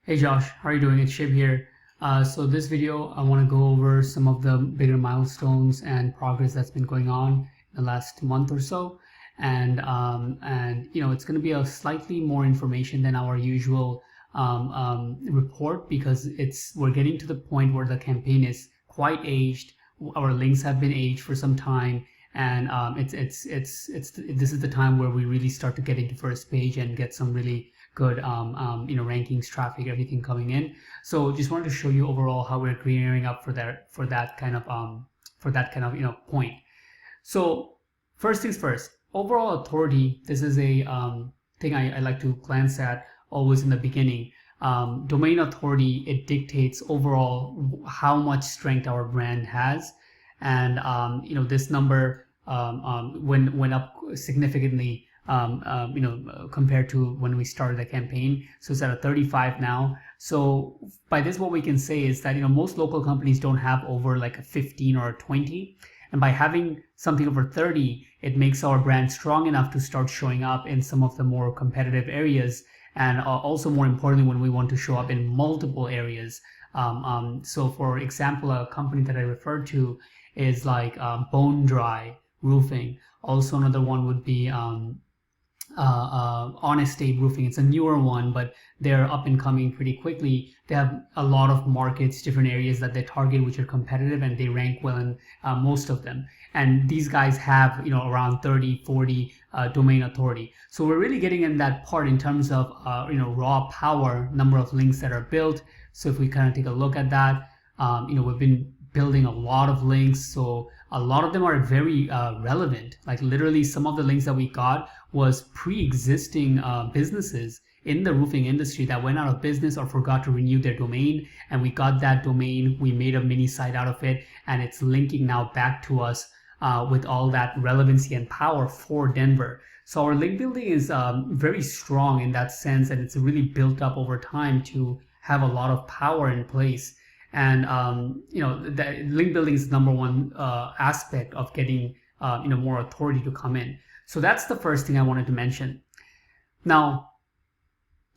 Hey Josh, how are you doing? It's Shiv here. So this video, I want to go over some of the bigger milestones and progress that's been going on in the last month or so, and it's going to be a slightly more information than our usual report because we're getting to the point where the campaign is quite aged. Our links have been aged for some time, and this is the time where we really start to get into first page and get some really good rankings, traffic, everything coming in. So just wanted to show you overall how we're gearing up for that kind of point. So first things first, overall authority. This is a thing I like to glance at always in the beginning. Domain authority, it dictates overall how much strength our brand has, and this number went up significantly compared to when we started the campaign. So it's at a 35 now. So by this, what we can say is that most local companies don't have over like a 15 or a 20. And by having something over 30, it makes our brand strong enough to start showing up in some of the more competitive areas. And also more importantly, when we want to show up in multiple areas. So for example, a company that I referred to is like Bone Dry Roofing. Also another one would be Honest State Roofing. It's a newer one, but they're up and coming pretty quickly. They have a lot of markets, different areas that they target, which are competitive, and they rank well in most of them. And these guys have, around 30, 40 domain authority. So we're really getting in that part in terms of, raw power, number of links that are built. So if we kind of take a look at that, we've been building a lot of links. So a lot of them are very relevant. Like literally some of the links that we got was pre-existing businesses in the roofing industry that went out of business or forgot to renew their domain. And we got that domain, we made a mini site out of it, and it's linking now back to us with all that relevancy and power for Denver. So our link building is very strong in that sense, and it's really built up over time to have a lot of power in place. And the link building is the number one aspect of getting more authority to come in. So that's the first thing I wanted to mention. Now,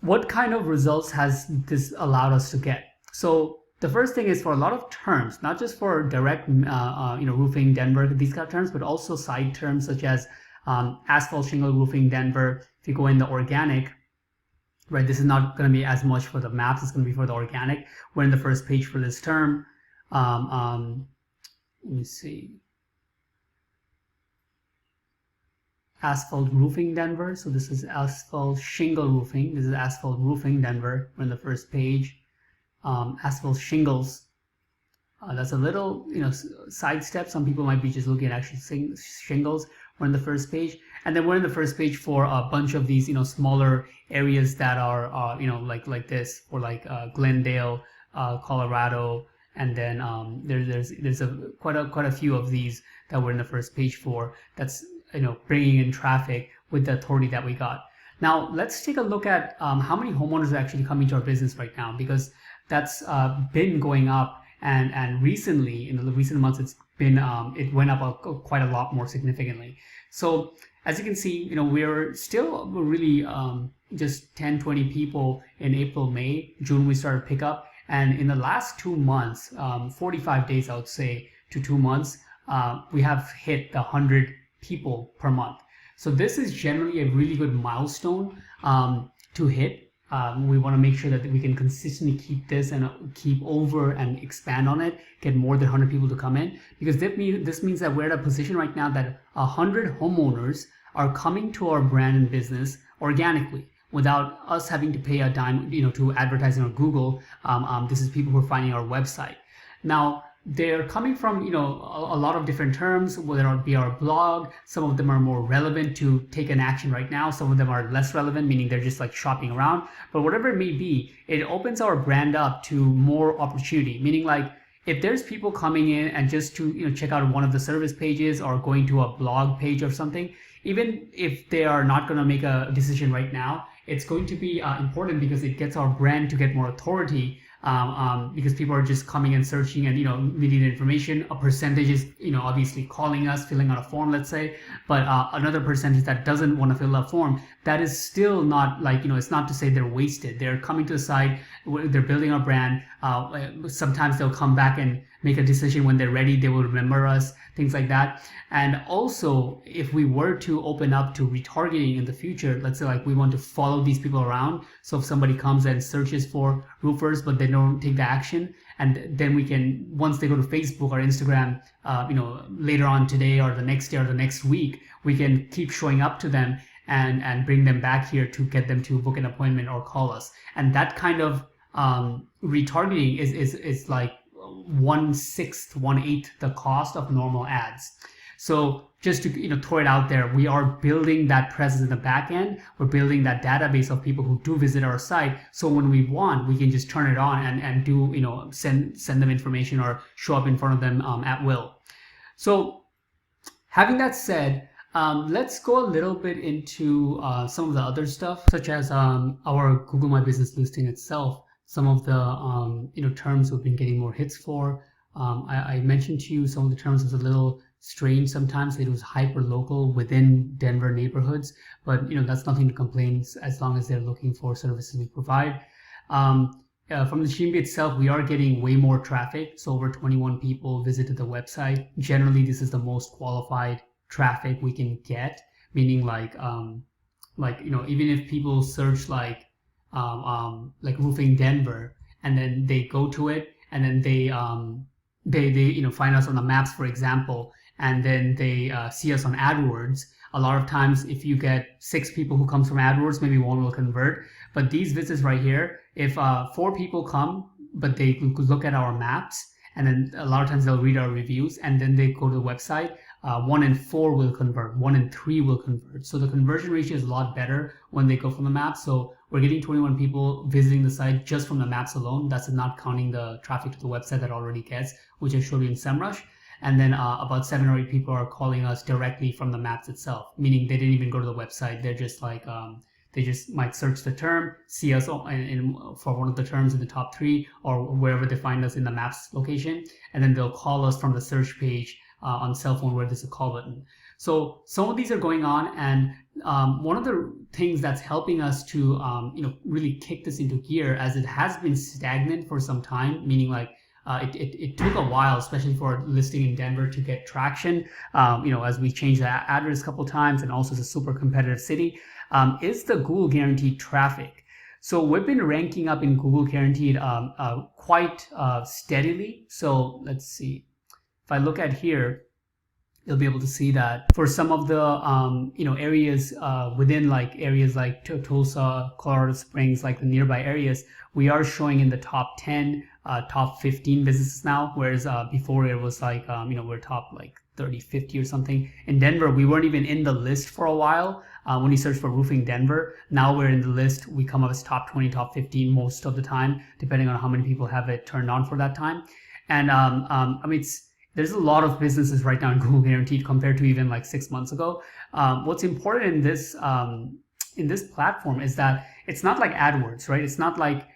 what kind of results has this allowed us to get? So the first thing is for a lot of terms, not just for direct roofing Denver, these kind of terms, but also side terms such as asphalt shingle roofing Denver. If you go in the organic, right, this is not going to be as much for the maps, it's going to be for the organic. We're in the first page for this term. Let me see. Asphalt roofing Denver. So this is asphalt shingle roofing. This is asphalt roofing Denver. We're in the first page. Asphalt shingles. That's a little, sidestep. Some people might be just looking at actually shingles. We're in the first page, and then we're in the first page for a bunch of these, smaller areas that are, like this, for like Glendale, Colorado, and then there's quite a few of these that we're in the first page for. That's bringing in traffic with the authority that we got. Now let's take a look at how many homeowners are actually coming to our business right now, because that's been going up, and recently in the recent months it's been it went up quite a lot more significantly. So as you can see, we're still really just 10-20 people in April, May. June we started to pick up, and in the last 2 months, 45 days I would say to 2 months, we have hit the 100 people per month. So this is generally a really good milestone to hit. We want to make sure that we can consistently keep this and keep over and expand on it, get more than 100 people to come in, because this means that we're at a position right now that 100 homeowners are coming to our brand and business organically without us having to pay a dime, to advertising on Google. This is people who are finding our website. Now, they're coming from, a lot of different terms, whether it be our blog. Some of them are more relevant to take an action right now. Some of them are less relevant, meaning they're just like shopping around. But whatever it may be, it opens our brand up to more opportunity, meaning like if there's people coming in and just to, check out one of the service pages or going to a blog page or something, even if they are not going to make a decision right now, it's going to be important because it gets our brand to get more authority. Because people are just coming and searching and needing information. A percentage is obviously calling us, filling out a form, let's say, but another percentage that doesn't want to fill out a form, that is still not like, it's not to say they're wasted. They're coming to the site, they're building our brand. Sometimes they'll come back and make a decision when they're ready. They will remember us, things like that. And also, if we were to open up to retargeting in the future, let's say like we want to follow these people around. So if somebody comes and searches for roofers, but they don't take the action, and then we can, once they go to Facebook or Instagram, later on today or the next day or the next week, we can keep showing up to them and bring them back here to get them to book an appointment or call us. And that kind of retargeting is like 1/6, 1/8 the cost of normal ads. So just to throw it out there, we are building that presence in the back end. We're building that database of people who do visit our site. So when we want, we can just turn it on and do send them information or show up in front of them at will. So having that said, let's go a little bit into some of the other stuff, such as our Google My Business listing itself. Some of the terms we've been getting more hits for. I mentioned to you some of the terms was a little strange sometimes. It was hyper local within Denver neighborhoods, but that's nothing to complain as long as they're looking for services we provide. From the GMB itself, we are getting way more traffic. So over 21 people visited the website. Generally, this is the most qualified traffic we can get, meaning like even if people search like roofing Denver, and then they go to it, and then they find us on the maps, for example, and then they see us on AdWords. A lot of times, if you get 6 people who comes from AdWords, maybe 1 will convert. But these visits right here, if 4 people come, but they look at our maps, and then a lot of times they'll read our reviews, and then they go to the website, 1 in 4 will convert, 1 in 3 will convert. So the conversion ratio is a lot better when they go from the maps. So we're getting 21 people visiting the site just from the maps alone. That's not counting the traffic to the website that already gets, which I showed you in SEMrush. And then about 7 or 8 people are calling us directly from the maps itself, meaning they didn't even go to the website. They're just like, they just might search the term, see us for one of the terms in the top 3 or wherever they find us in the maps location, and then they'll call us from the search page on cell phone where there's a call button. So some of these are going on, and one of the things that's helping us to really kick this into gear, as it has been stagnant for some time, meaning like it took a while, especially for listing in Denver, to get traction. As we changed the address a couple times, and also it's a super competitive city, is the Google Guaranteed traffic. So we've been ranking up in Google Guaranteed quite steadily. So let's see. If I look at here, you'll be able to see that for some of the areas within areas like Tulsa, Colorado Springs, like the nearby areas, we are showing in the top 10, top 15 businesses now, whereas before it was like we're top 30, 50 or something. In Denver, we weren't even in the list for a while. When you search for roofing Denver, now we're in the list. We come up as top 20, top 15 most of the time, depending on how many people have it turned on for that time. And there's a lot of businesses right now in Google Guaranteed compared to even 6 months ago. What's important in this platform is that it's not like AdWords, right? It's not like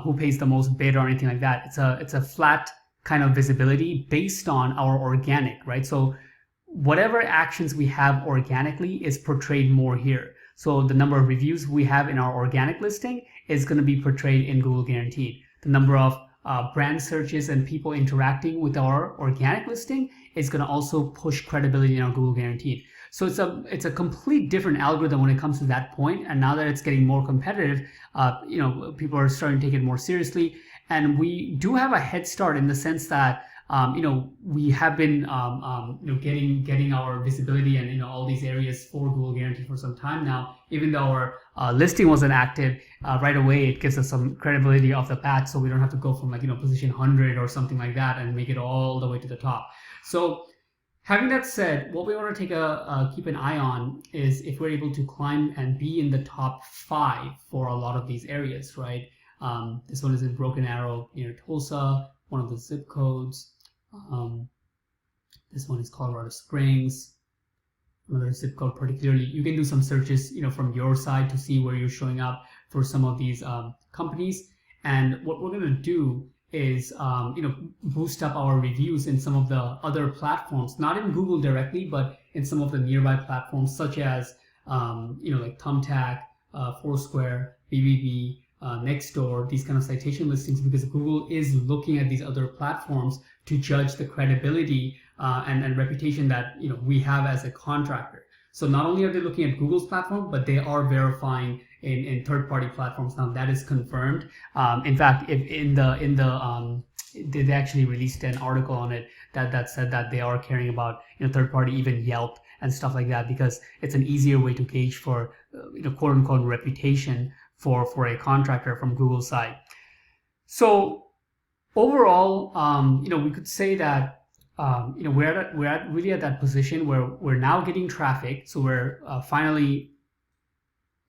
who pays the most bid or anything like that. It's a flat kind of visibility based on our organic, right? So whatever actions we have organically is portrayed more here. So the number of reviews we have in our organic listing is going to be portrayed in Google Guaranteed. The number of brand searches and people interacting with our organic listing is going to also push credibility in our Google Guaranteed. So it's a complete different algorithm when it comes to that point. And now that it's getting more competitive, people are starting to take it more seriously. And we do have a head start in the sense that we have been getting our visibility and all these areas for Google Guaranteed for some time now. Even though our listing wasn't active right away, it gives us some credibility off the bat, so we don't have to go from position 100 or something like that and make it all the way to the top. So having that said, what we want to keep an eye on is if we're able to climb and be in the top 5 for a lot of these areas, right? This one is in Broken Arrow near Tulsa, one of the zip codes. This one is Colorado Springs, another zip code particularly. You can do some searches, from your side to see where you're showing up for some of these companies. And what we're going to do is, boost up our reviews in some of the other platforms, not in Google directly, but in some of the nearby platforms such as, like Thumbtack, Foursquare, BBB, Nextdoor, these kind of citation listings, because Google is looking at these other platforms to judge the credibility and reputation that we have as a contractor. So not only are they looking at Google's platform, but they are verifying in third-party platforms. Now that is confirmed. In fact, if they actually released an article on it that said that they are caring about third-party, even Yelp and stuff like that, because it's an easier way to gauge for quote unquote reputation for a contractor from Google's side. So overall, we could say that we're really at that position where we're now getting traffic. So we're finally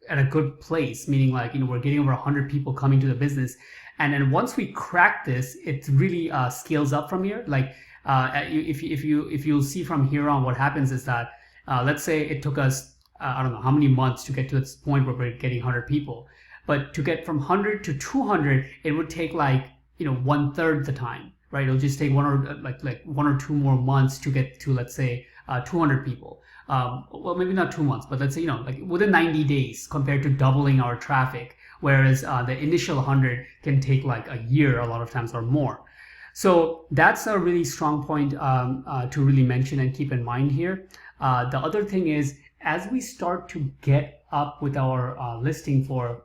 at a good place, meaning like we're getting over 100 people coming to the business, and then once we crack this, it really scales up from here. Like if you'll see from here on, what happens is that let's say it took us I don't know how many months to get to this point where we're getting 100 people, but to get from 100 to 200, it would take like 1/3 the time, right? It'll just take one or two more months to get to, let's say, 200 people. Well, maybe not 2 months, but let's say like within 90 days compared to doubling our traffic, whereas the initial 100 can take like a year a lot of times or more. So that's a really strong point to really mention and keep in mind here. The other thing is, as we start to get up with our listing for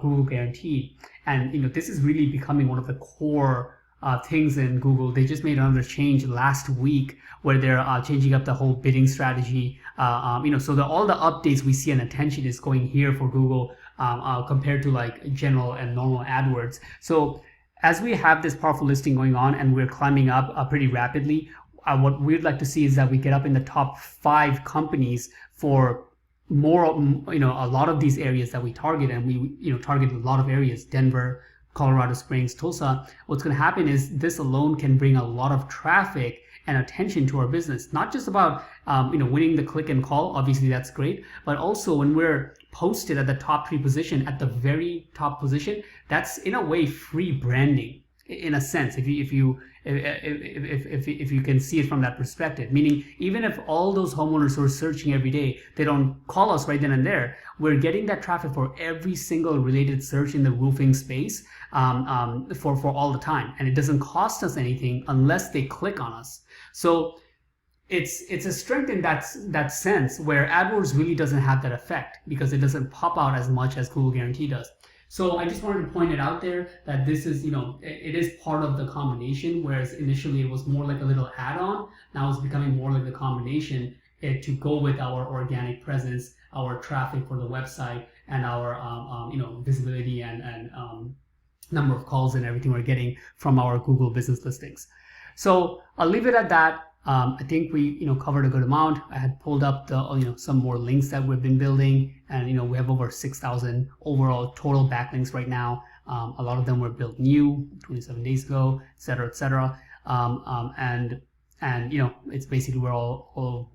Google Guaranteed, and this is really becoming one of the core things in Google. They just made another change last week where they're changing up the whole bidding strategy. So all the updates we see and attention is going here for Google compared to like general and normal AdWords. So as we have this powerful listing going on and we're climbing up pretty rapidly, what we'd like to see is that we get up in the top 5 companies for more, a lot of these areas that we target, and we, target a lot of areas: Denver, Colorado Springs, Tulsa. What's going to happen is this alone can bring a lot of traffic and attention to our business. Not just about, winning the click and call. Obviously, that's great. But also when we're posted at the top 3 position, at the very top position, that's in a way free branding, in a sense, if you can see it from that perspective. Meaning, even if all those homeowners who are searching every day, they don't call us right then and there, we're getting that traffic for every single related search in the roofing space for all the time, and it doesn't cost us anything unless they click on us. So it's a strength in that sense, where AdWords really doesn't have that effect because it doesn't pop out as much as Google Guarantee does. So I just wanted to point it out there that this is, it is part of the combination, whereas initially it was more like a little add-on. Now it's becoming more like the combination to go with our organic presence, our traffic for the website, and our visibility and number of calls and everything we're getting from our Google business listings. So I'll leave it at that. I think we covered a good amount. I had pulled up the some more links that we've been building, and we have over 6,000 overall total backlinks right now. A lot of them were built new 27 days ago, etc., etc. And it's basically where all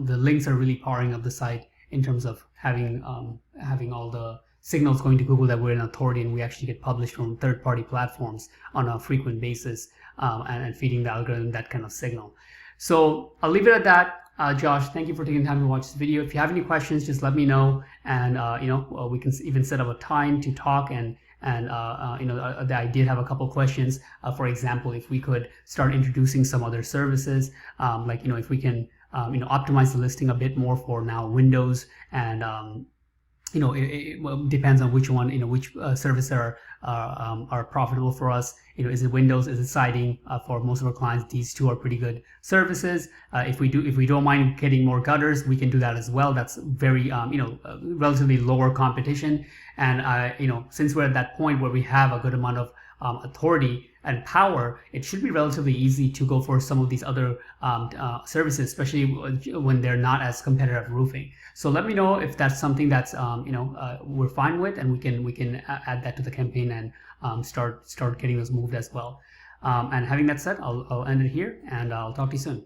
the links are really powering up the site in terms of having all the signals going to Google that we're an authority and we actually get published from third-party platforms on a frequent basis, and feeding the algorithm that kind of signal. So I'll leave it at that. Josh, thank you for taking time to watch this video. If you have any questions, just let me know, and we can even set up a time to talk. And I did have a couple questions. For example, if we could start introducing some other services, if we can optimize the listing a bit more for now Windows, and it depends on which one, which services are profitable for us. Is it Windows? Is it siding? For most of our clients, these two are pretty good services. If we don't mind getting more gutters, we can do that as well. That's very relatively lower competition. And since we're at that point where we have a good amount of authority and power, it should be relatively easy to go for some of these other services, especially when they're not as competitive as roofing. So let me know if that's something that's we're fine with, and we can add that to the campaign and start getting those moved as well. And having that said, I'll end it here, and I'll talk to you soon.